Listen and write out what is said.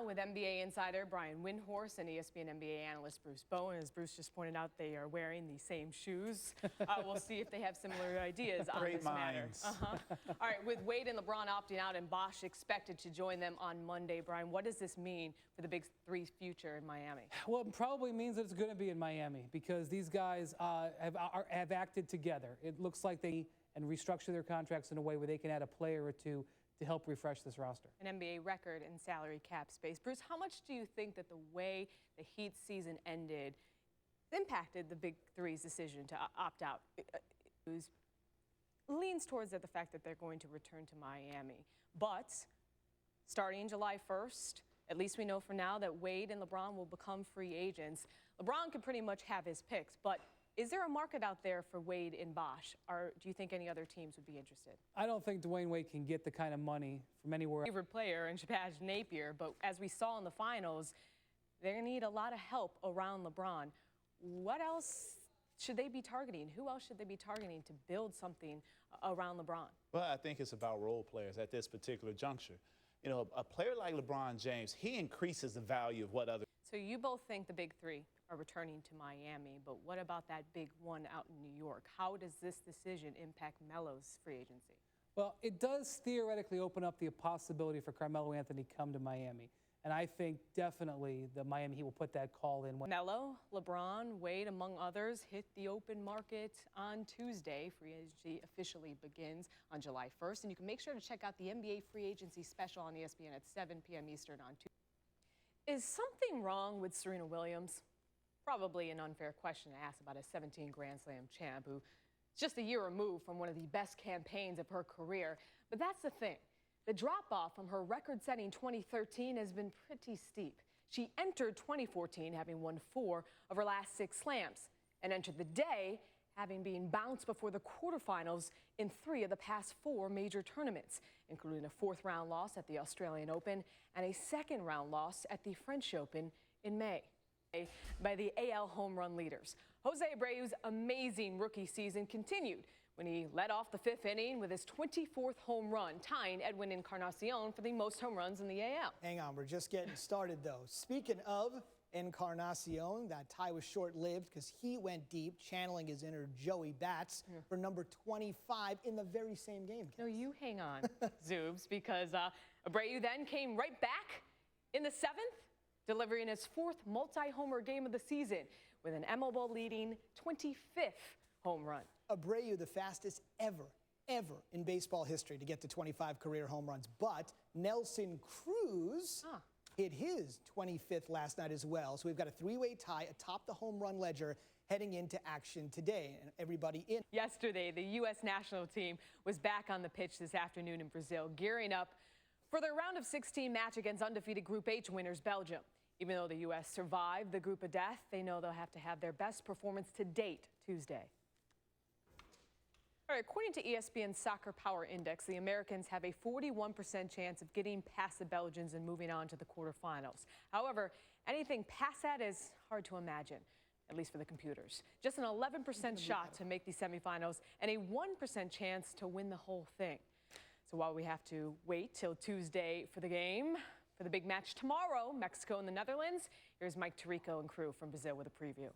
with NBA insider Brian Windhorst and ESPN NBA analyst Bruce Bowen. As Bruce just pointed out, they are wearing the same shoes. We'll see if they have similar ideas on this matter. All right, with Wade and LeBron opting out and Bosh expected to join them on Monday, Brian, what does this mean for the Big Three's future in Miami? Well, it probably means that it's going to be in Miami because these guys have acted together. It looks like they restructure their contracts in a way where they can add a player or two to help refresh this roster. An NBA record in salary cap space. Bruce, how much do you think that the way the Heat season ended impacted the Big Three's decision to opt out? It leans towards the fact that they're going to return to Miami. But starting July 1st, at least we know for now that Wade and LeBron will become free agents. LeBron can pretty much have his picks, but is there a market out there for Wade and Bosh, or do you think any other teams would be interested? I don't think Dwayne Wade can get the kind of money from anywhere. Favorite player in Shabazz Napier, but as we saw in the finals, they're going to need a lot of help around LeBron. What else should they be targeting? Who else should they be targeting to build something around LeBron? Well, I think it's about role players at this particular juncture. You know, a player like LeBron James, he increases the value of what others. So you both think the Big Three are returning to Miami, but what about that big one out in New York? How does this decision impact Melo's free agency? Well, it does theoretically open up the possibility for Carmelo Anthony to come to Miami. And I think definitely the Miami Heat will put that call in. Melo, LeBron, Wade, among others, hit the open market on Tuesday. Free agency officially begins on July 1st. And you can make sure to check out the NBA free agency special on ESPN at 7 p.m. Eastern on Tuesday. Is something wrong with Serena Williams? Probably an unfair question to ask about a 17 Grand Slam champ who's just a year removed from one of the best campaigns of her career. But that's the thing. The drop-off from her record-setting 2013 has been pretty steep. She entered 2014 having won 4 of her last 6 slams and entered the day having been bounced before the quarterfinals in 3 of the past 4 major tournaments, including a 4th-round loss at the Australian Open and a 2nd-round loss at the French Open in May. By the AL home run leaders. Jose Abreu's amazing rookie season continued when he led off the 5th inning with his 24th home run, tying Edwin Encarnacion for the most home runs in the AL. Hang on, we're just getting started, though. Speaking of Encarnacion, that tie was short-lived because he went deep, channeling his inner Joey Bats for number 25 in the very same game. No, you hang on, Zoobs, because Abreu then came right back in the 7th, delivering his 4th multi-homer game of the season with an MLB leading 25th home run. Abreu, the fastest ever in baseball history to get to 25 career home runs. But Nelson Cruz hit his 25th last night as well. So we've got a 3-way tie atop the home run ledger heading into action today. And everybody in. Yesterday, the U.S. national team was back on the pitch this afternoon in Brazil, gearing up for their round of 16 match against undefeated Group H winners Belgium. Even though the U.S. survived the group of death, they know they'll have to have their best performance to date Tuesday. All right, according to ESPN's Soccer Power Index, the Americans have a 41% chance of getting past the Belgians and moving on to the quarterfinals. However, anything past that is hard to imagine, at least for the computers. Just an 11% shot to make the semifinals and a 1% chance to win the whole thing. So while we have to wait till Tuesday for the game, for the big match tomorrow, Mexico and the Netherlands, here's Mike Tirico and crew from Brazil with a preview.